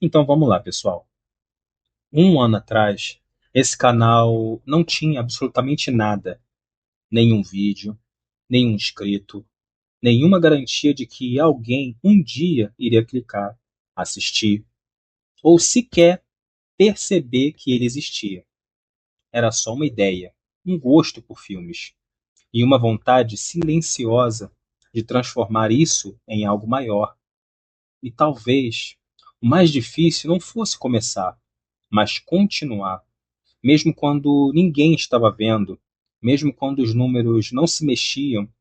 Então vamos lá, pessoal. Um ano atrás, esse canal não tinha absolutamente nada, nenhum vídeo, nenhum inscrito, nenhuma garantia de que alguém um dia iria clicar, assistir, ou sequer perceber que ele existia. Era só uma ideia, um gosto por filmes e uma vontade silenciosa de transformar isso em algo maior. E talvez o mais difícil não fosse começar, mas continuar. Mesmo quando ninguém estava vendo, mesmo quando os números não se mexiam,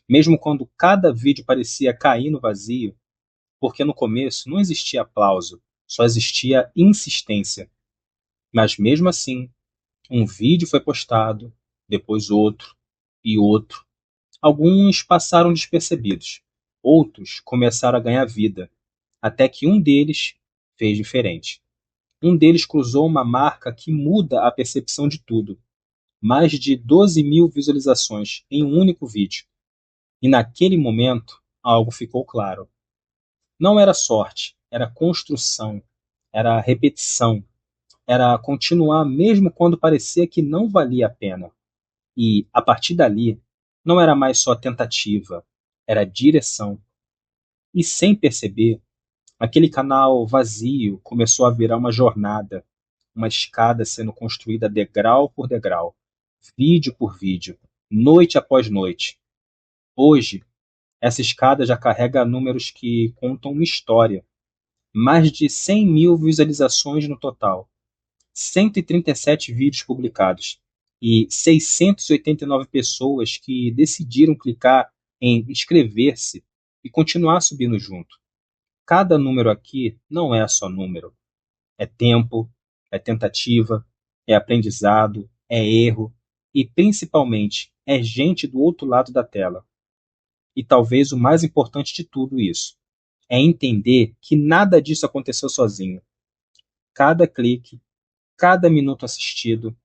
mesmo quando cada vídeo parecia cair no vazio, porque no começo não existia aplauso, só existia insistência. Mas mesmo assim, um vídeo foi postado, depois outro e outro. Alguns passaram despercebidos, outros começaram a ganhar vida, até que um deles fez diferente. Um deles cruzou uma marca que muda a percepção de tudo. Mais de 12 mil visualizações em um único vídeo. E naquele momento, algo ficou claro. Não era sorte, era construção, era repetição, era continuar mesmo quando parecia que não valia a pena. E, a partir dali, não era mais só tentativa, era direção. E sem perceber, aquele canal vazio começou a virar uma jornada, uma escada sendo construída degrau por degrau, vídeo por vídeo, noite após noite. Hoje, essa escada já carrega números que contam uma história. Mais de 100 mil visualizações no total, 137 vídeos publicados e 689 pessoas que decidiram clicar em inscrever-se e continuar subindo junto. Cada número aqui não é só número. É tempo, é tentativa, é aprendizado, é erro e, principalmente, é gente do outro lado da tela. E talvez o mais importante de tudo isso é entender que nada disso aconteceu sozinho. Cada clique, cada minuto assistido,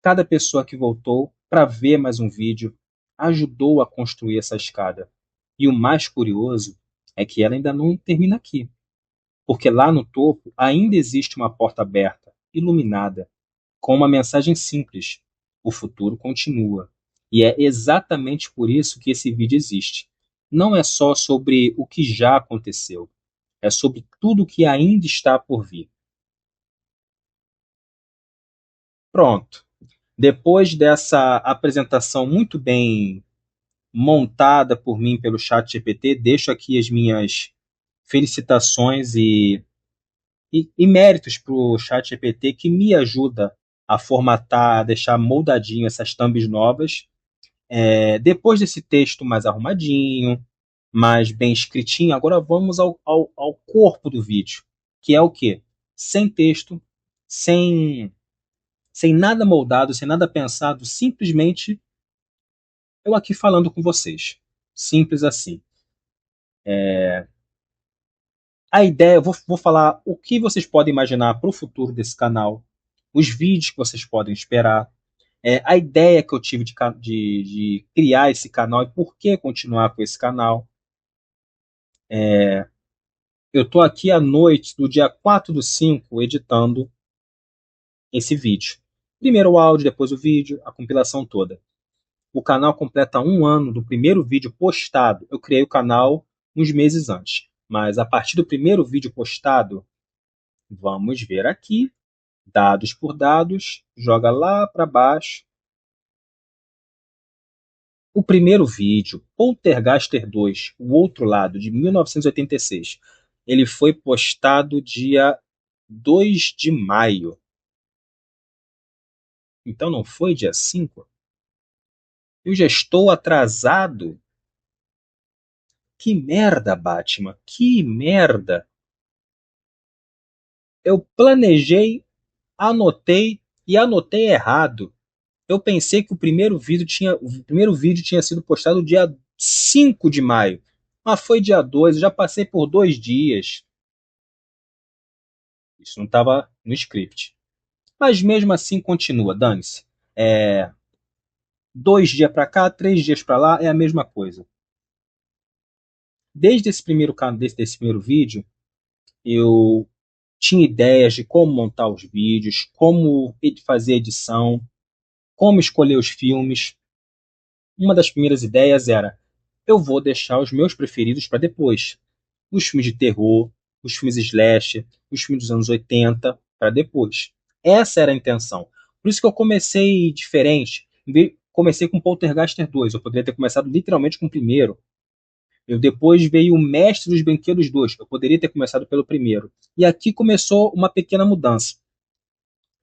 cada pessoa que voltou para ver mais um vídeo ajudou a construir essa escada. E o mais curioso é que ela ainda não termina aqui, porque lá no topo ainda existe uma porta aberta, iluminada, com uma mensagem simples: o futuro continua. E é exatamente por isso que esse vídeo existe. Não é só sobre o que já aconteceu, é sobre tudo o que ainda está por vir. Pronto. Depois dessa apresentação muito bem montada por mim pelo chat GPT, deixo aqui as minhas felicitações e méritos para o chat GPT que me ajuda a formatar, a deixar moldadinho essas thumbs novas. Depois desse texto mais arrumadinho, mais bem escritinho, agora vamos ao corpo do vídeo, que é o quê? Sem texto, sem, sem nada moldado, sem nada pensado, simplesmente eu aqui falando com vocês. Simples assim. A ideia, eu vou falar o que vocês podem imaginar para o futuro desse canal, os vídeos que vocês podem esperar, a ideia que eu tive de criar esse canal e por que continuar com esse canal. Eu estou aqui à noite do dia 4/5 editando esse vídeo. Primeiro o áudio, depois o vídeo, a compilação toda. O canal completa um ano do primeiro vídeo postado. Eu criei o canal uns meses antes. Mas a partir do primeiro vídeo postado, vamos ver aqui, dados por dados, joga lá para baixo. O primeiro vídeo, Poltergaster 2, o outro lado, de 1986, ele foi postado dia 2 de maio. Então não foi dia 5? Eu já estou atrasado. Que merda, Batman. Que merda. Eu planejei, anotei e anotei errado. Eu pensei que o primeiro vídeo tinha sido postado dia 5 de maio. Mas foi dia 2, eu já passei por 2 dias. Isso não estava no script. Mas mesmo assim continua, dane-se. 2 dias para cá, 3 dias para lá, é a mesma coisa. Desde esse primeiro vídeo, eu tinha ideias de como montar os vídeos, como fazer edição, como escolher os filmes. Uma das primeiras ideias era: eu vou deixar os meus preferidos para depois. Os filmes de terror, os filmes slash, os filmes dos anos 80, para depois. Essa era a intenção. Por isso que eu comecei diferente. Comecei com Poltergeist 2. Eu poderia ter começado literalmente com o primeiro. Eu depois veio o Mestre dos Brinquedos 2. Eu poderia ter começado pelo primeiro. E aqui começou uma pequena mudança.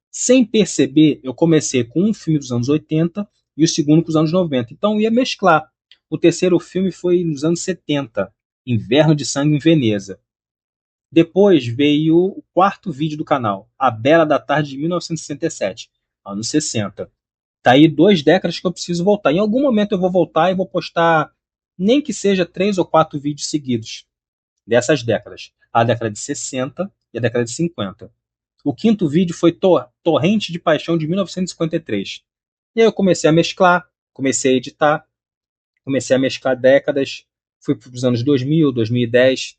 Sem perceber, eu comecei com um filme dos anos 80 e o segundo com os anos 90. Então eu ia mesclar. O terceiro filme foi nos anos 70, Inverno de Sangue em Veneza. Depois veio o quarto vídeo do canal, A Bela da Tarde de 1967, anos 60. Tá aí 2 décadas que eu preciso voltar. Em algum momento eu vou voltar e vou postar, nem que seja 3 ou 4 vídeos seguidos dessas décadas. A década de 60 e a década de 50. O quinto vídeo foi Torrente de Paixão de 1953. E aí eu comecei a mesclar, comecei a editar, comecei a mesclar décadas, fui para os anos 2000, 2010,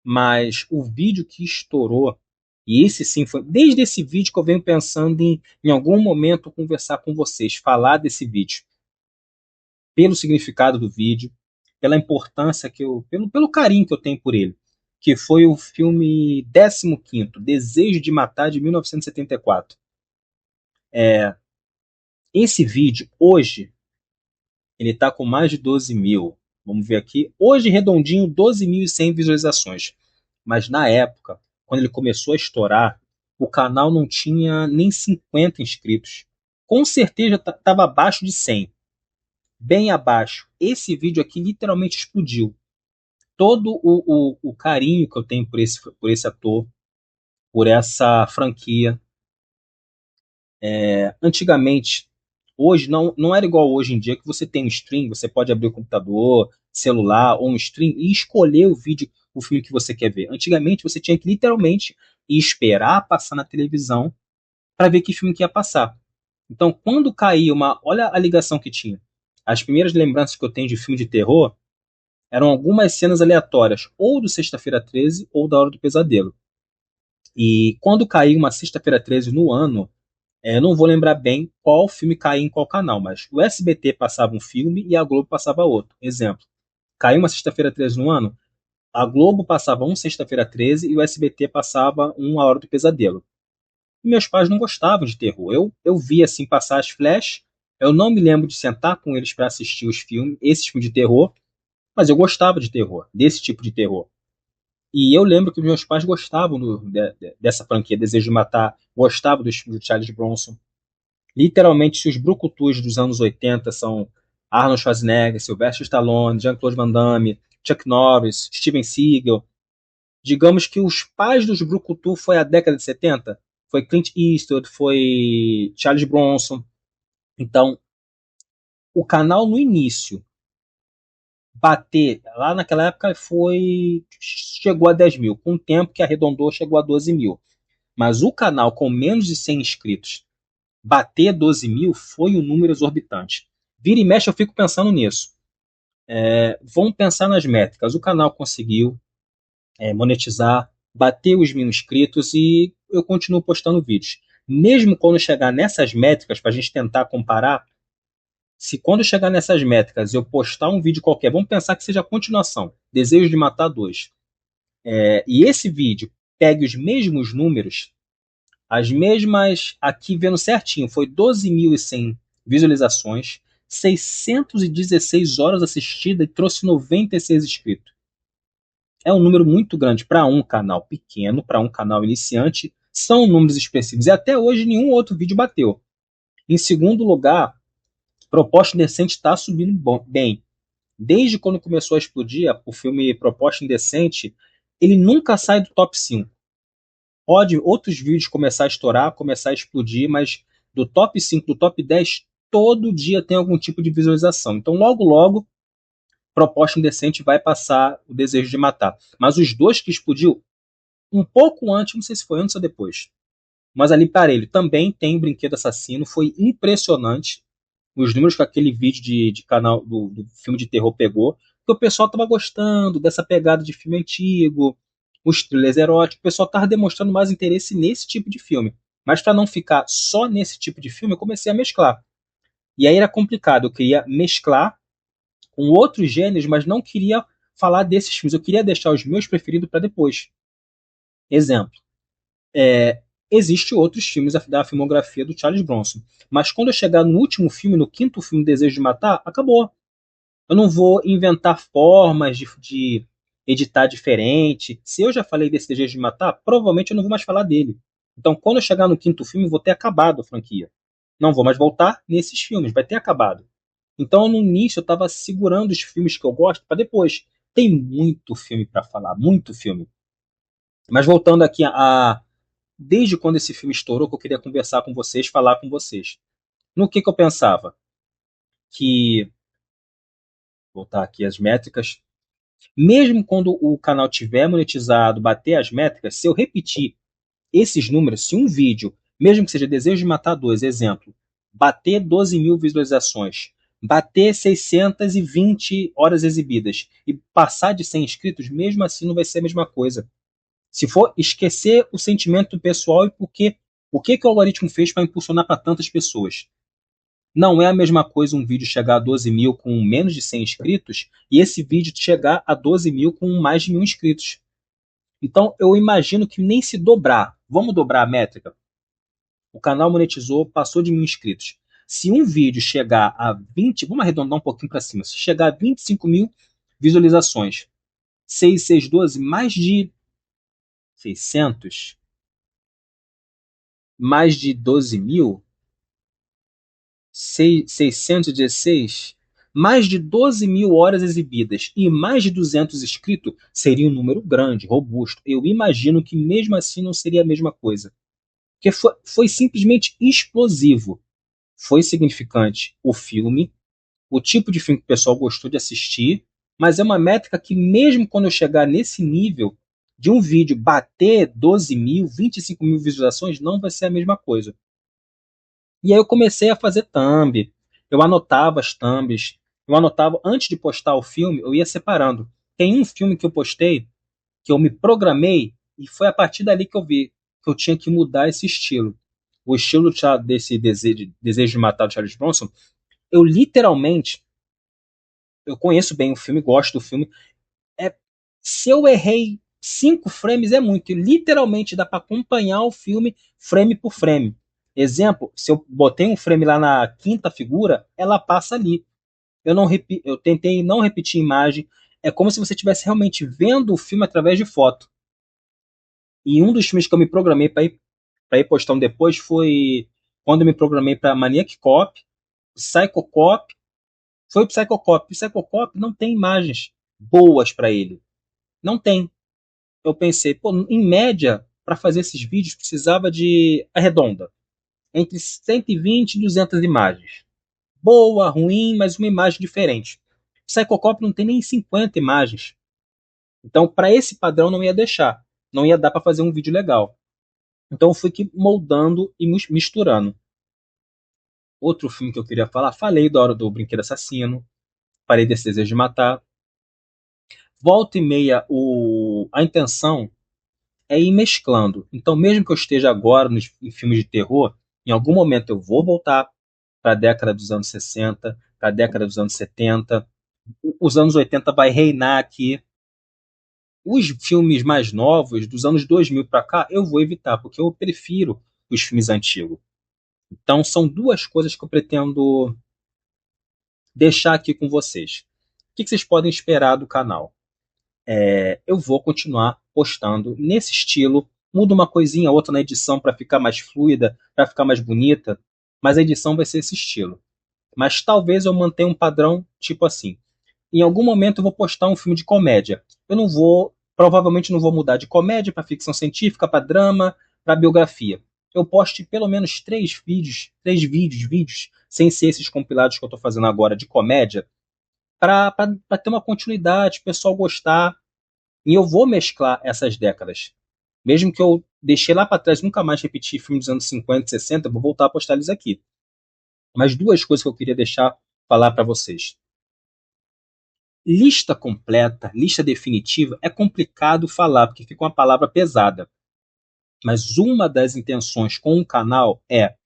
mas o vídeo que estourou, e esse sim foi, desde esse vídeo que eu venho pensando em algum momento conversar com vocês, falar desse vídeo, pelo significado do vídeo, pela importância pelo carinho que eu tenho por ele, que foi o filme 15º, Desejo de Matar, de 1974. Esse vídeo, hoje, ele está com mais de 12 mil. Vamos ver aqui. Hoje, redondinho, 12.100 visualizações. Mas na época, quando ele começou a estourar, o canal não tinha nem 50 inscritos. Com certeza estava abaixo de 100. Bem abaixo. Esse vídeo aqui literalmente explodiu. Todo o carinho que eu tenho por esse ator, por essa franquia. Antigamente, hoje não era igual hoje em dia, que você tem um stream, você pode abrir o computador, celular ou um stream e escolher o filme que você quer ver. Antigamente você tinha que literalmente esperar passar na televisão para ver que filme que ia passar. Então, quando caía olha a ligação que tinha. As primeiras lembranças que eu tenho de filme de terror eram algumas cenas aleatórias, ou do Sexta-feira 13 ou da Hora do Pesadelo. E quando caía uma Sexta-feira 13 no ano, não vou lembrar bem qual filme caía em qual canal, mas o SBT passava um filme e a Globo passava outro. Exemplo, caiu uma Sexta-feira 13 no ano, a Globo passava um Sexta-feira 13 e o SBT passava um A Hora do Pesadelo. E meus pais não gostavam de terror. Eu via assim passar as flash, eu não me lembro de sentar com eles para assistir os filmes, esses filmes de terror, mas eu gostava de terror, desse tipo de terror. E eu lembro que meus pais gostavam dessa franquia, Desejo de Matar, gostavam dos filmes de Charles Bronson. Literalmente, se os brucutus dos anos 80 são Arnold Schwarzenegger, Sylvester Stallone, Jean-Claude Van Damme, Chuck Norris, Steven Seagal, digamos que os pais dos brucutu foi a década de 70, foi Clint Eastwood, foi Charles Bronson. Então, o canal no início, bater, lá naquela época chegou a 10 mil, com o tempo que arredondou chegou a 12 mil. Mas o canal com menos de 100 inscritos, bater 12 mil foi um número exorbitante. Vira e mexe eu fico pensando nisso. Vamos pensar nas métricas. O canal conseguiu monetizar, bater os 1.000 inscritos e eu continuo postando vídeos. Mesmo quando chegar nessas métricas, para a gente tentar comparar, se quando chegar nessas métricas eu postar um vídeo qualquer, vamos pensar que seja a continuação, Desejo de Matar 2, e esse vídeo pegue os mesmos números, as mesmas, aqui vendo certinho, foi 12.100 visualizações, 616 horas assistidas e trouxe 96 inscritos. É um número muito grande para um canal pequeno, para um canal iniciante, são números expressivos. E até hoje nenhum outro vídeo bateu. Em segundo lugar, Proposta Indecente está subindo bem. Desde quando começou a explodir o filme Proposta Indecente, ele nunca sai do top 5. Pode outros vídeos começar a estourar, começar a explodir, mas do top 5, do top 10, todo dia tem algum tipo de visualização. Então, logo, logo, Proposta Indecente vai passar o Desejo de Matar. Mas os dois que explodiu, um pouco antes, não sei se foi antes ou depois, mas ali parelho, também tem Brinquedo Assassino, foi impressionante os números que aquele vídeo de canal do filme de terror pegou, porque o pessoal estava gostando dessa pegada de filme antigo, os thrillers eróticos, o pessoal estava demonstrando mais interesse nesse tipo de filme. Mas para não ficar só nesse tipo de filme, eu comecei a mesclar. E aí era complicado, eu queria mesclar com outros gêneros, mas não queria falar desses filmes, eu queria deixar os meus preferidos para depois. Exemplo, existem outros filmes da filmografia do Charles Bronson, mas quando eu chegar no último filme, no quinto filme, Desejo de Matar, acabou. Eu não vou inventar formas de editar diferente. Se eu já falei desse Desejo de Matar, provavelmente eu não vou mais falar dele. Então, quando eu chegar no quinto filme, eu vou ter acabado a franquia. Não vou mais voltar nesses filmes, vai ter acabado. Então, no início, eu estava segurando os filmes que eu gosto para depois. Tem muito filme para falar, muito filme. Mas voltando aqui desde quando esse filme estourou, que eu queria conversar com vocês, falar com vocês. No que eu pensava? Que, voltar aqui as métricas, mesmo quando o canal tiver monetizado, bater as métricas, se eu repetir esses números, se um vídeo, mesmo que seja Desejo de Matar 2, exemplo, bater 12 mil visualizações, bater 620 horas exibidas e passar de 100 inscritos, mesmo assim não vai ser a mesma coisa. Se for esquecer o sentimento pessoal e o que o algoritmo fez para impulsionar para tantas pessoas. Não é a mesma coisa um vídeo chegar a 12 mil com menos de 100 inscritos e esse vídeo chegar a 12 mil com mais de 1.000 inscritos. Então, eu imagino que nem se dobrar. Vamos dobrar a métrica? O canal monetizou, passou de 1.000 inscritos. Se um vídeo chegar a 20, vamos arredondar um pouquinho para cima, se chegar a 25 mil visualizações, 6, 6, 12, mais de 600, mais de 12 mil, 616, mais de 12 mil horas exibidas e mais de 200 inscritos, seria um número grande, robusto. Eu imagino que mesmo assim não seria a mesma coisa. Porque foi simplesmente explosivo. Foi significante o filme, o tipo de filme que o pessoal gostou de assistir, mas é uma métrica que mesmo quando eu chegar nesse nível de um vídeo bater 12 mil, 25 mil visualizações, não vai ser a mesma coisa. E aí eu comecei a fazer thumb, eu anotava as thumbs, eu anotava, antes de postar o filme, eu ia separando. Tem um filme que eu postei, que eu me programei, e foi a partir dali que eu vi que eu tinha que mudar esse estilo. O estilo desse desejo de matar do Charles Bronson, eu literalmente, eu conheço bem o filme, gosto do filme, é, se eu errei 5 frames é muito, literalmente dá para acompanhar o filme frame por frame. Exemplo, se eu botei um frame lá na quinta figura, ela passa ali. Eu tentei não repetir imagem. É como se você estivesse realmente vendo o filme através de foto. E um dos filmes que eu me programei para ir postando depois foi quando eu me programei para Maniac Cop, Psycho Cop. Foi o Psycho Cop. O Psycho Cop não tem imagens boas para ele. Não tem. Eu pensei, pô, em média, para fazer esses vídeos precisava de arredonda entre 120 e 200 imagens. Boa, ruim, mas uma imagem diferente. Psychocop não tem nem 50 imagens. Então, para esse padrão, não ia deixar. Não ia dar para fazer um vídeo legal. Então, eu fui aqui moldando e misturando. Outro filme que eu queria falar, falei da Hora do Brinquedo Assassino, falei desse Desejo de Matar. Volta e meia, a intenção é ir mesclando. Então, mesmo que eu esteja agora em filmes de terror, em algum momento eu vou voltar para a década dos anos 60, para a década dos anos 70. Os anos 80 vai reinar aqui. Os filmes mais novos, dos anos 2000 para cá, eu vou evitar, porque eu prefiro os filmes antigos. Então, são duas coisas que eu pretendo deixar aqui com vocês. O que vocês podem esperar do canal? Eu vou continuar postando nesse estilo. Muda uma coisinha outra na edição para ficar mais fluida, para ficar mais bonita, mas a edição vai ser esse estilo. Mas talvez eu mantenha um padrão tipo assim. Em algum momento eu vou postar um filme de comédia. Eu não vou, provavelmente não vou mudar de comédia para ficção científica, para drama, para biografia. Eu poste pelo menos 3 vídeos, sem ser esses compilados que eu estou fazendo agora de comédia, para ter uma continuidade, o pessoal gostar. E eu vou mesclar essas décadas. Mesmo que eu deixei lá para trás, nunca mais repetir filmes dos anos 50, 60, eu vou voltar a postar eles aqui. Mas duas coisas que eu queria deixar falar para vocês. Lista completa, lista definitiva, é complicado falar, porque fica uma palavra pesada. Mas uma das intenções com o canal é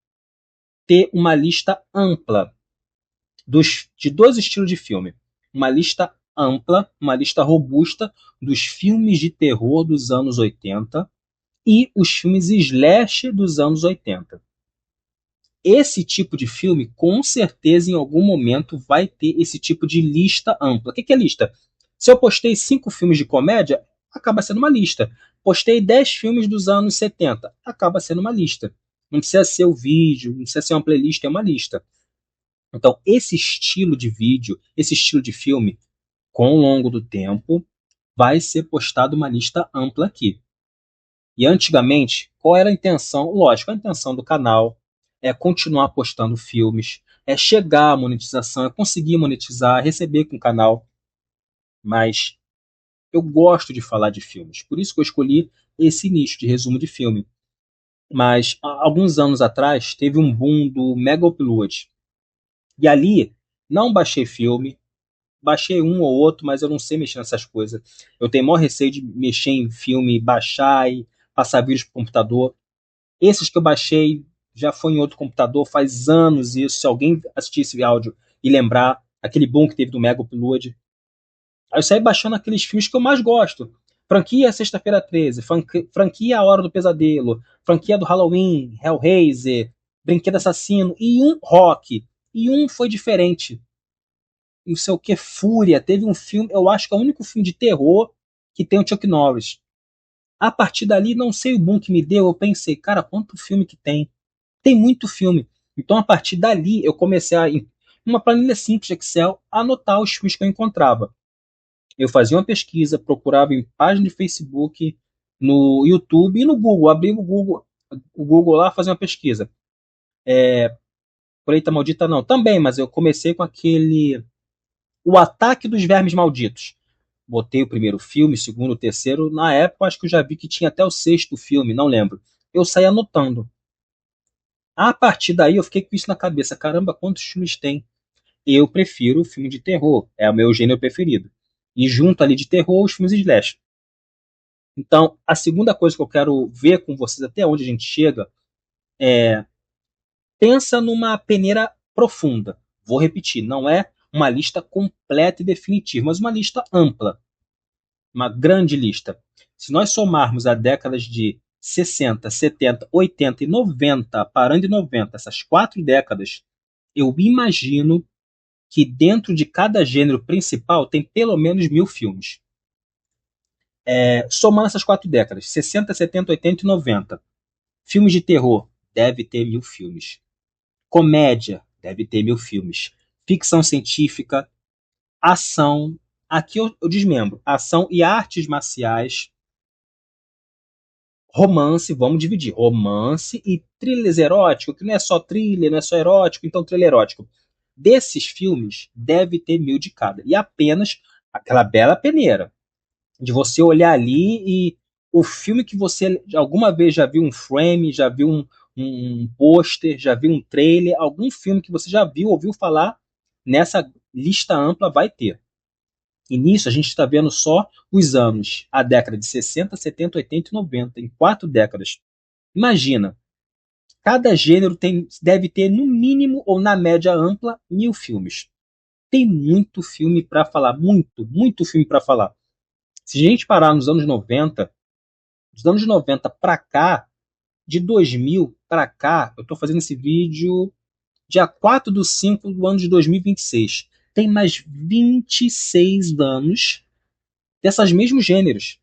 ter uma lista ampla de dois estilos de filme. Uma lista ampla, uma lista robusta dos filmes de terror dos anos 80 e os filmes slash dos anos 80. Esse tipo de filme, com certeza, em algum momento, vai ter esse tipo de lista ampla. O que é lista? Se eu postei 5 filmes de comédia, acaba sendo uma lista. Postei 10 filmes dos anos 70, acaba sendo uma lista. Não precisa ser o vídeo, não precisa ser uma playlist, é uma lista. Então, esse estilo de vídeo, esse estilo de filme, com o longo do tempo, vai ser postado uma lista ampla aqui. E antigamente, qual era a intenção? Lógico, a intenção do canal é continuar postando filmes, é chegar à monetização, é conseguir monetizar, receber com o canal. Mas eu gosto de falar de filmes, por isso que eu escolhi esse nicho de resumo de filme. Mas há alguns anos atrás teve um boom do Mega Upload. E ali não baixei filme, baixei um ou outro, mas eu não sei mexer nessas coisas. Eu tenho maior receio de mexer em filme, baixar e passar vírus para o computador. Esses que eu baixei já foi em outro computador, faz anos isso. Se alguém assistir esse áudio e lembrar aquele boom que teve do Mega Upload. Aí eu saí baixando aqueles filmes que eu mais gosto. Franquia Sexta-feira 13, franquia A Hora do Pesadelo, franquia do Halloween, Hellraiser, Brinquedo Assassino e um rock. E um foi diferente. E o sei o que, Fúria. Teve um filme, eu acho que é o único filme de terror que tem o Chuck Norris. A partir dali, não sei o boom que me deu, eu pensei, cara, quanto filme que tem? Tem muito filme. Então, a partir dali, eu comecei a, em uma planilha simples de Excel, a anotar os filmes que eu encontrava. Eu fazia uma pesquisa, procurava em página de Facebook, no YouTube e no Google. Abria o Google lá, fazia uma pesquisa. Colheita Maldita não, também, mas eu comecei com aquele O Ataque dos Vermes Malditos. Botei o primeiro filme, o segundo, o terceiro. Na época, acho que eu já vi que tinha até o sexto filme, não lembro. Eu saí anotando. A partir daí, eu fiquei com isso na cabeça. Caramba, quantos filmes tem? Eu prefiro o filme de terror. É o meu gênero preferido. E junto ali de terror, os filmes slash. Então, a segunda coisa que eu quero ver com vocês, até onde a gente chega, pensa numa peneira profunda. Vou repetir, não é uma lista completa e definitiva, mas uma lista ampla. Uma grande lista. Se nós somarmos as décadas de 60, 70, 80 e 90, parando em 90, essas 4 décadas, eu imagino que dentro de cada gênero principal tem pelo menos 1.000 filmes. Somando essas 4 décadas, 60, 70, 80 e 90, filmes de terror, deve ter 1.000 filmes. Comédia, deve ter 1.000 filmes. Ficção científica, ação, aqui eu desmembro, ação e artes marciais, romance, vamos dividir, romance e thrillers erótico, que não é só thriller, não é só erótico, então thriller erótico. Desses filmes, deve ter 1.000 de cada. E apenas aquela bela peneira de você olhar ali e o filme que você alguma vez já viu um frame, já viu um pôster, já viu um trailer, algum filme que você já viu, ouviu falar, nessa lista ampla vai ter. E nisso a gente está vendo só os anos, a década de 60, 70, 80 e 90, em 4 décadas. Imagina, cada gênero deve ter, no mínimo ou na média ampla, 1.000 filmes. Tem muito filme para falar, muito, muito filme para falar. Se a gente parar nos anos 90, dos anos 90 para cá, de 2000 para cá, eu estou fazendo esse vídeo dia 4 de 5 do ano de 2026. Tem mais 26 anos dessas mesmos gêneros.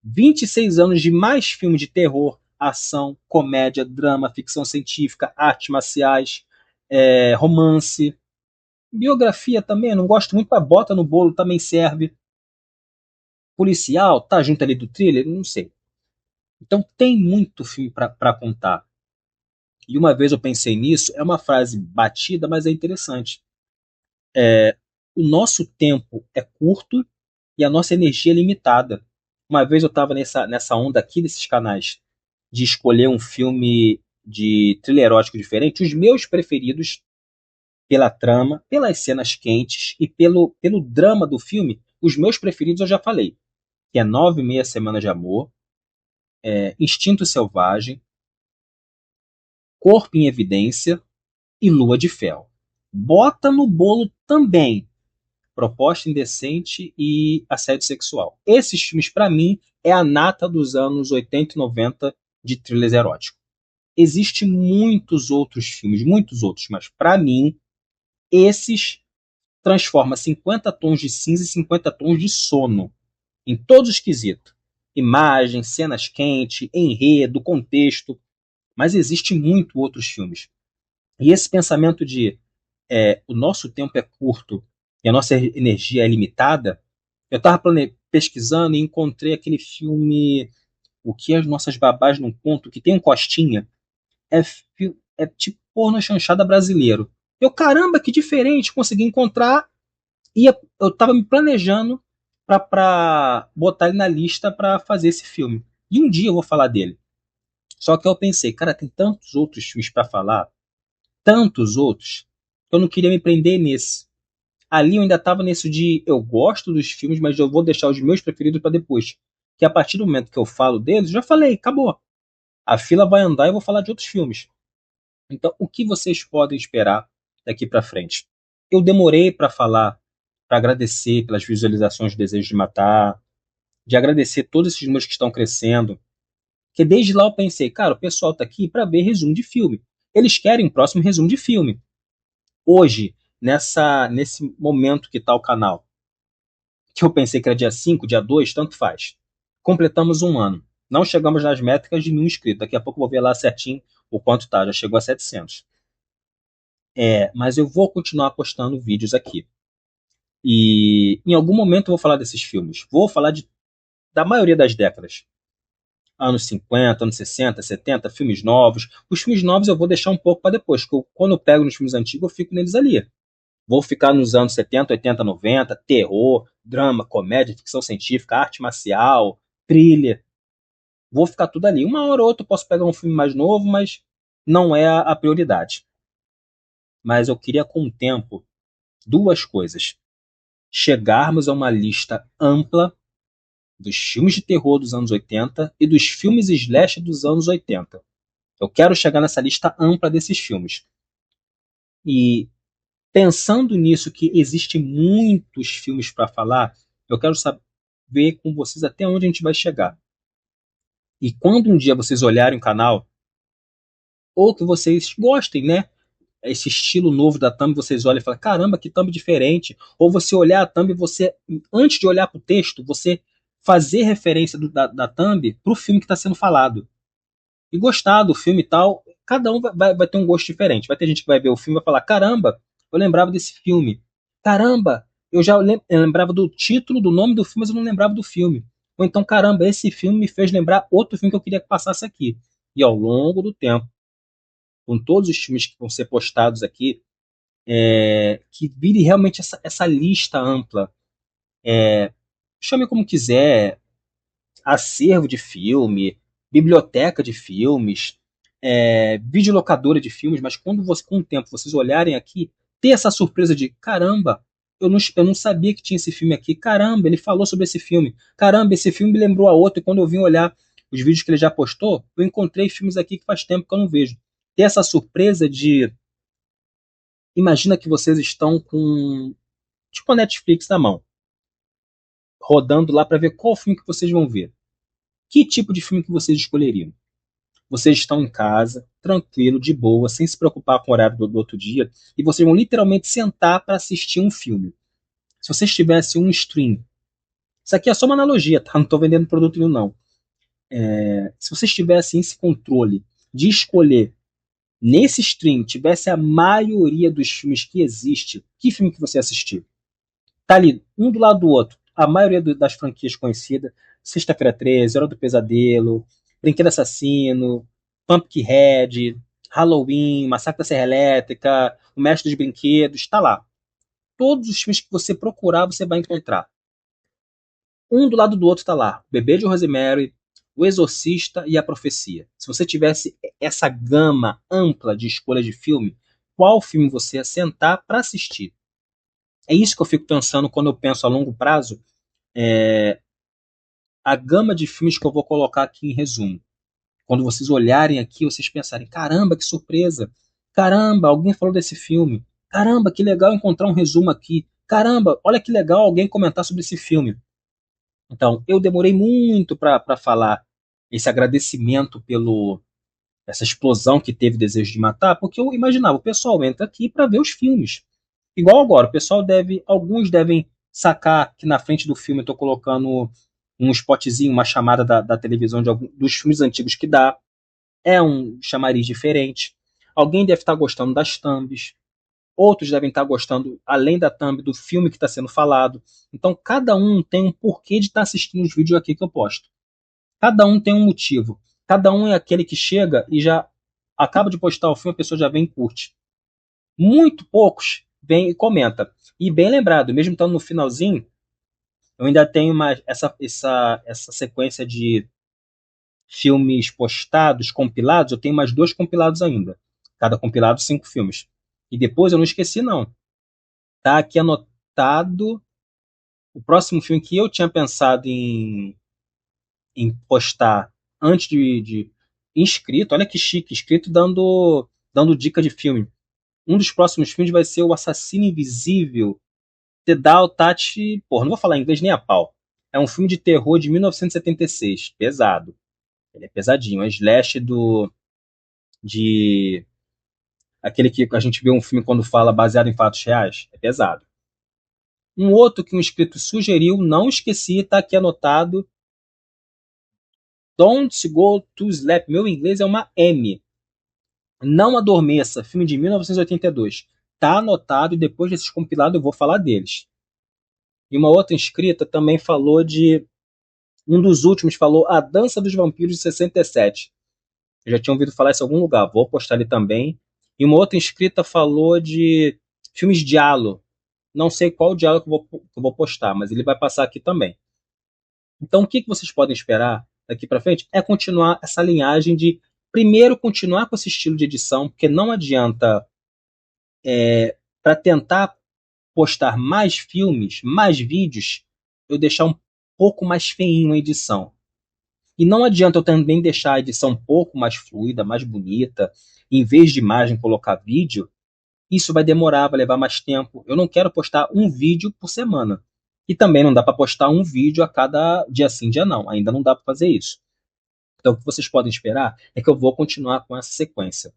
26 anos de mais filmes de terror, ação, comédia, drama, ficção científica, artes marciais, romance. Biografia também, não gosto muito, mas bota no bolo também serve. Policial, tá junto ali do thriller, não sei. Então tem muito filme para contar. E uma vez eu pensei nisso, é uma frase batida, mas é interessante. O nosso tempo é curto e a nossa energia é limitada. Uma vez eu estava nessa onda aqui desses canais de escolher um filme de thriller erótico diferente. Os meus preferidos, pela trama, pelas cenas quentes e pelo drama do filme. Os meus preferidos eu já falei, que é 9 e meia Semanas de Amor, Instinto Selvagem, Corpo em Evidência e Lua de Fel. Bota no bolo também Proposta Indecente e Assédio Sexual. Esses filmes, para mim, é a nata dos anos 80 e 90 de thrillers eróticos. Existem muitos outros, mas para mim, esses transformam 50 tons de cinza e 50 tons de sono em todos os quesitos. Imagem, cenas quentes, enredo, contexto, mas existem muito outros filmes. E esse pensamento de o nosso tempo é curto e a nossa energia é limitada, eu estava pesquisando e encontrei aquele filme O que as Nossas Babás Não Contam, que tem um Costinha, é tipo porno chanchada brasileiro. Eu, caramba, que diferente, consegui encontrar e eu estava me planejando para botar ele na lista para fazer esse filme. E um dia eu vou falar dele. Só que eu pensei, cara, tem tantos outros filmes para falar, tantos outros, que eu não queria me prender nesse. Ali eu ainda estava nisso de eu gosto dos filmes, mas eu vou deixar os meus preferidos para depois. Que a partir do momento que eu falo deles, já falei, acabou. A fila vai andar e eu vou falar de outros filmes. Então, o que vocês podem esperar daqui para frente? Eu demorei para falar, para agradecer pelas visualizações de Desejo de Matar, de agradecer todos esses números que estão crescendo. Porque desde lá eu pensei, cara, o pessoal tá aqui para ver resumo de filme. Eles querem o próximo resumo de filme. Hoje, nesse momento que está o canal, que eu pensei que era dia 5, dia 2, tanto faz. Completamos um ano. Não chegamos nas métricas de 1.000 inscritos. Daqui a pouco eu vou ver lá certinho o quanto tá. Já chegou a 700. Mas eu vou continuar postando vídeos aqui. E em algum momento eu vou falar desses filmes. Vou falar da maioria das décadas. Anos 50, anos 60, 70, filmes novos. Os filmes novos eu vou deixar um pouco para depois, porque quando eu pego nos filmes antigos, eu fico neles ali. Vou ficar nos anos 70, 80, 90, terror, drama, comédia, ficção científica, arte marcial, thriller. Vou ficar tudo ali. Uma hora ou outra eu posso pegar um filme mais novo, mas não é a prioridade. Mas eu queria, com o tempo, duas coisas. Chegarmos a uma lista ampla dos filmes de terror dos anos 80 e dos filmes slash dos anos 80. Eu quero chegar nessa lista ampla desses filmes. E pensando nisso, que existem muitos filmes para falar, eu quero saber com vocês até onde a gente vai chegar. E quando um dia vocês olharem o canal, ou que vocês gostem, né? Esse estilo novo da thumb, vocês olham e falam, caramba, que thumb diferente. Ou você olhar a thumb, você, antes de olhar para o texto, você fazer referência da thumb para o filme que está sendo falado. E gostar do filme e tal, cada um vai ter um gosto diferente. Vai ter gente que vai ver o filme e vai falar, caramba, eu lembrava desse filme. Caramba, eu já lembrava do título, do nome do filme, mas eu não lembrava do filme. Ou então, caramba, esse filme me fez lembrar outro filme que eu queria que passasse aqui. E ao longo do tempo, com todos os filmes que vão ser postados aqui, que vire realmente essa lista ampla. Chame como quiser, acervo de filme, biblioteca de filmes, videolocadora de filmes, mas quando com o tempo vocês olharem aqui, ter essa surpresa de caramba, eu não sabia que tinha esse filme aqui, caramba, ele falou sobre esse filme, caramba, esse filme me lembrou a outro, e quando eu vim olhar os vídeos que ele já postou, eu encontrei filmes aqui que faz tempo que eu não vejo. Ter essa surpresa de imagina que vocês estão com tipo a Netflix na mão, rodando lá para ver qual filme que vocês vão ver. Que tipo de filme que vocês escolheriam? Vocês estão em casa, tranquilo, de boa, sem se preocupar com o horário do outro dia, e vocês vão literalmente sentar para assistir um filme. Se vocês tivessem um stream, isso aqui é só uma analogia, tá? Não estou vendendo produto nenhum, não. Se vocês tivessem esse controle de escolher nesse stream, tivesse a maioria dos filmes que existe, que filme que você assistir? Tá ali, um do lado do outro, a maioria das franquias conhecidas, Sexta-feira 13, Hora do Pesadelo, Brinquedo Assassino, Pumpkinhead, Halloween, Massacre da Serra Elétrica, O Mestre dos Brinquedos, tá lá. Todos os filmes que você procurar, você vai encontrar. Um do lado do outro tá lá, Bebê de Rosemary, O Exorcista e A Profecia. Se você tivesse essa gama ampla de escolha de filme, qual filme você ia sentar para assistir. É isso que eu fico pensando quando eu penso a longo prazo, a gama de filmes que eu vou colocar aqui em resumo. Quando vocês olharem aqui, vocês pensarem, caramba, que surpresa! Caramba, alguém falou desse filme. Caramba, que legal encontrar um resumo aqui. Caramba, olha que legal alguém comentar sobre esse filme. Então, eu demorei muito para falar esse agradecimento pelo essa explosão que teve Desejo de Matar, porque eu imaginava, o pessoal entra aqui para ver os filmes. Igual agora, o pessoal alguns devem sacar que na frente do filme eu estou colocando um spotzinho, uma chamada da televisão dos filmes antigos que dá. É um chamariz diferente. Alguém deve estar gostando das thumbs. Outros devem estar gostando, além da thumb, do filme que está sendo falado. Então, cada um tem um porquê de estar assistindo os vídeos aqui que eu posto. Cada um tem um motivo. Cada um é aquele que chega e já acaba de postar o filme, a pessoa já vem e curte. Muito poucos vem e comenta. E bem lembrado, mesmo estando no finalzinho, eu ainda tenho essa sequência de filmes postados, compilados, eu tenho mais 2 compilados ainda. Cada compilado, 5 filmes. E depois eu não esqueci, não. Tá aqui anotado o próximo filme que eu tinha pensado em postar antes de inscrito. Olha que chique, inscrito dando dica de filme. Um dos próximos filmes vai ser O Assassino Invisível, The Dao Tati. Porra, não vou falar inglês nem a pau. É um filme de terror de 1976. Pesado. Ele é pesadinho. É um slash de aquele que a gente vê um filme quando fala baseado em fatos reais. É pesado. Um outro que um inscrito sugeriu, não esqueci, tá aqui anotado. Don't Go to Sleep. Meu inglês é uma M. Não Adormeça, filme de 1982. Tá anotado e depois desses compilados eu vou falar deles. E uma outra inscrita também falou de. Um dos últimos falou A Dança dos Vampiros de 67. Eu já tinha ouvido falar isso em algum lugar, vou postar ali também. E uma outra inscrita falou de filmes de diálogo. Não sei qual diálogo que eu vou postar, mas ele vai passar aqui também. Então, o que vocês podem esperar daqui para frente é continuar essa linhagem de, primeiro, continuar com esse estilo de edição, porque não adianta, para tentar postar mais filmes, mais vídeos, eu deixar um pouco mais feinho a edição. E não adianta eu também deixar a edição um pouco mais fluida, mais bonita, em vez de imagem colocar vídeo. Isso vai demorar, vai levar mais tempo. Eu não quero postar um vídeo por semana. E também não dá para postar um vídeo a cada dia sim, dia não. Ainda não dá para fazer isso. Então, o que vocês podem esperar é que eu vou continuar com essa sequência.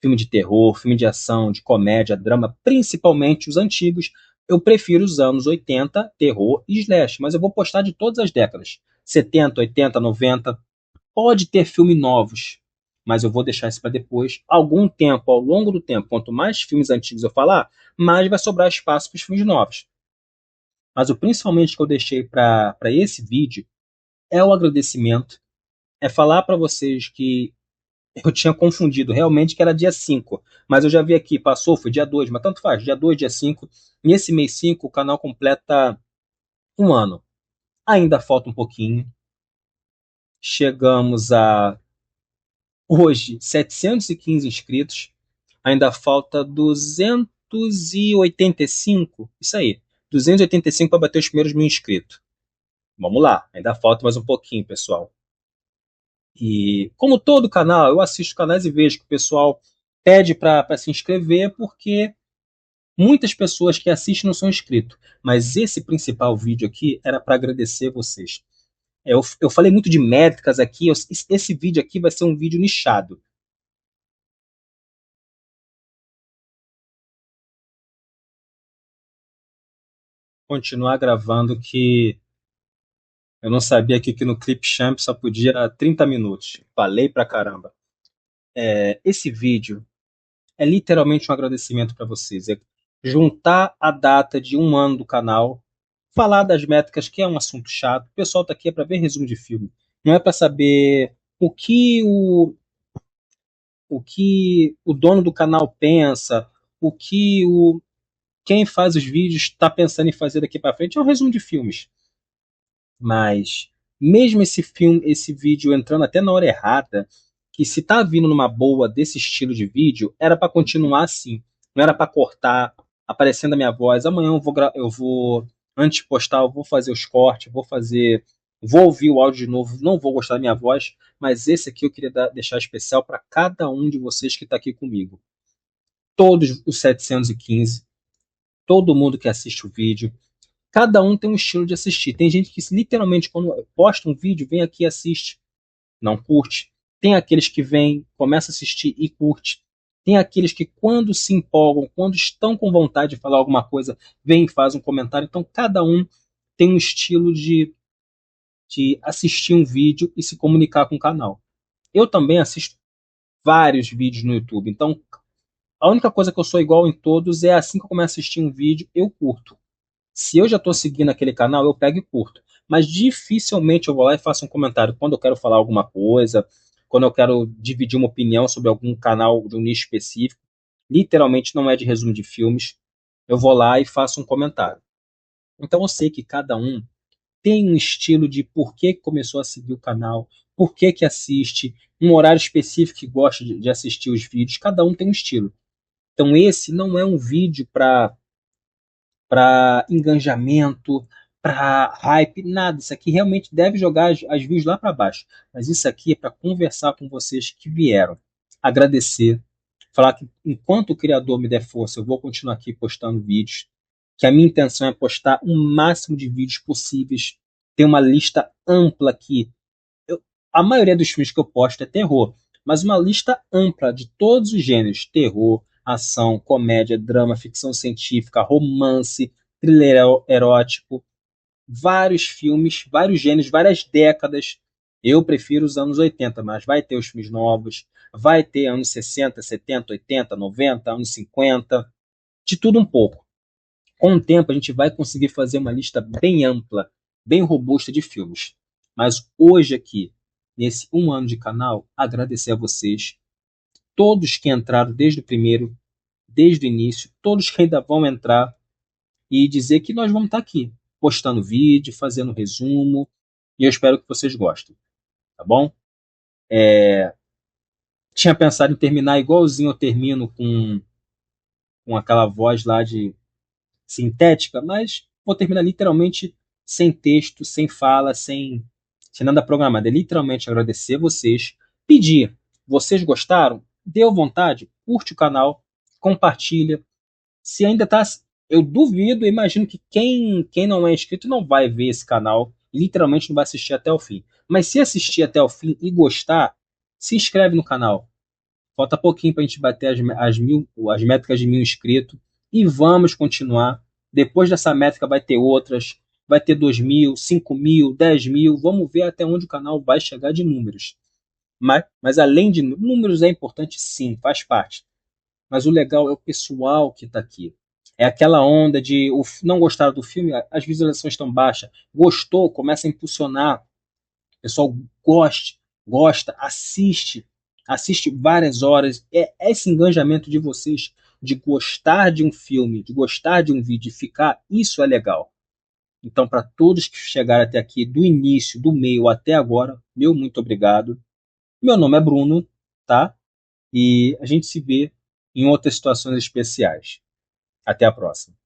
Filme de terror, filme de ação, de comédia, drama, principalmente os antigos. Eu prefiro os anos 80, terror e slash, mas eu vou postar de todas as décadas. 70, 80, 90. Pode ter filmes novos, mas eu vou deixar isso para depois. Algum tempo, ao longo do tempo, quanto mais filmes antigos eu falar, mais vai sobrar espaço para os filmes novos. Mas o principalmente que eu deixei para esse vídeo é o agradecimento, é falar para vocês que eu tinha confundido realmente que era dia 5, mas eu já vi aqui, passou, foi dia 2, mas tanto faz, dia 2, dia 5. Nesse mês 5 o canal completa um ano. Ainda falta um pouquinho. Chegamos a hoje 715 inscritos. Ainda falta 285. Isso aí. 285 para bater os primeiros 1.000 inscritos. Vamos lá. Ainda falta mais um pouquinho, pessoal. E como todo canal, eu assisto canais e vejo que o pessoal pede para se inscrever porque muitas pessoas que assistem não são inscritos. Mas esse principal vídeo aqui era para agradecer vocês. Eu falei muito de métricas aqui. Esse vídeo aqui vai ser um vídeo nichado. Continuar gravando que eu não sabia que no Clipchamp só podia 30 minutos. Falei pra caramba. Esse vídeo é literalmente um agradecimento para vocês. É juntar a data de um ano do canal, falar das métricas, que é um assunto chato. O pessoal tá aqui é para ver resumo de filme. Não é para saber o que o dono do canal pensa, o que quem faz os vídeos está pensando em fazer daqui para frente. É um resumo de filmes. Mas mesmo esse vídeo entrando até na hora errada, que se tá vindo numa boa desse estilo de vídeo, era para continuar assim. Não era para cortar, aparecendo a minha voz. Amanhã eu vou, antes de postar, eu vou fazer os cortes, vou ouvir o áudio de novo, não vou gostar da minha voz, mas esse aqui eu queria deixar especial para cada um de vocês que está aqui comigo. Todos os 715, todo mundo que assiste o vídeo, cada um tem um estilo de assistir. Tem gente que literalmente, quando posta um vídeo, vem aqui e assiste, não curte. Tem aqueles que vêm, começa a assistir e curte. Tem aqueles que, quando se empolgam, quando estão com vontade de falar alguma coisa, vem e faz um comentário. Então, cada um tem um estilo de assistir um vídeo e se comunicar com o canal. Eu também assisto vários vídeos no YouTube. Então, a única coisa que eu sou igual em todos é assim que eu começo a assistir um vídeo, eu curto. Se eu já estou seguindo aquele canal, eu pego e curto. Mas dificilmente eu vou lá e faço um comentário quando eu quero falar alguma coisa, quando eu quero dividir uma opinião sobre algum canal de um nicho específico. Literalmente não é de resumo de filmes. Eu vou lá e faço um comentário. Então eu sei que cada um tem um estilo de por que começou a seguir o canal, por que assiste, um horário específico que gosta de assistir os vídeos. Cada um tem um estilo. Então esse não é um vídeo para engajamento, para hype, nada. Isso aqui realmente deve jogar as views lá para baixo. Mas isso aqui é para conversar com vocês que vieram, agradecer, falar que enquanto o criador me der força, eu vou continuar aqui postando vídeos, que a minha intenção é postar o máximo de vídeos possíveis, ter uma lista ampla aqui. A maioria dos filmes que eu posto é terror, mas uma lista ampla de todos os gêneros: terror, ação, comédia, drama, ficção científica, romance, thriller erótico, vários filmes, vários gêneros, várias décadas. Eu prefiro os anos 80, mas vai ter os filmes novos, vai ter anos 60, 70, 80, 90, anos 50, de tudo um pouco. Com o tempo, a gente vai conseguir fazer uma lista bem ampla, bem robusta de filmes. Mas hoje aqui, nesse um ano de canal, agradecer a vocês, todos que entraram desde o primeiro, desde o início, todos que ainda vão entrar, e dizer que nós vamos estar aqui, postando vídeo, fazendo resumo, e eu espero que vocês gostem, tá bom? Tinha pensado em terminar igualzinho eu termino com aquela voz lá de sintética, mas vou terminar literalmente sem texto, sem fala, sem nada programado. É literalmente agradecer vocês, pedir. Vocês gostaram? Dê vontade, curte o canal, compartilha. Se ainda tá. Eu duvido, imagino que quem não é inscrito não vai ver esse canal, literalmente não vai assistir até o fim. Mas se assistir até o fim e gostar, se inscreve no canal. Falta pouquinho para a gente bater as métricas de 1.000 inscritos. E vamos continuar. Depois dessa métrica vai ter outras. Vai ter 2.000, 5.000, 10.000. Vamos ver até onde o canal vai chegar de números. Mas além de números é importante, sim, faz parte. Mas o legal é o pessoal que está aqui. É aquela onda de não gostar do filme, as visualizações estão baixas. Gostou, começa a impulsionar. O pessoal gosta, assiste várias horas. É esse engajamento de vocês de gostar de um filme, de gostar de um vídeo, de ficar, isso é legal. Então, para todos que chegaram até aqui, do início, do meio até agora, meu muito obrigado. Meu nome é Bruno, tá? E a gente se vê em outras situações especiais. Até a próxima.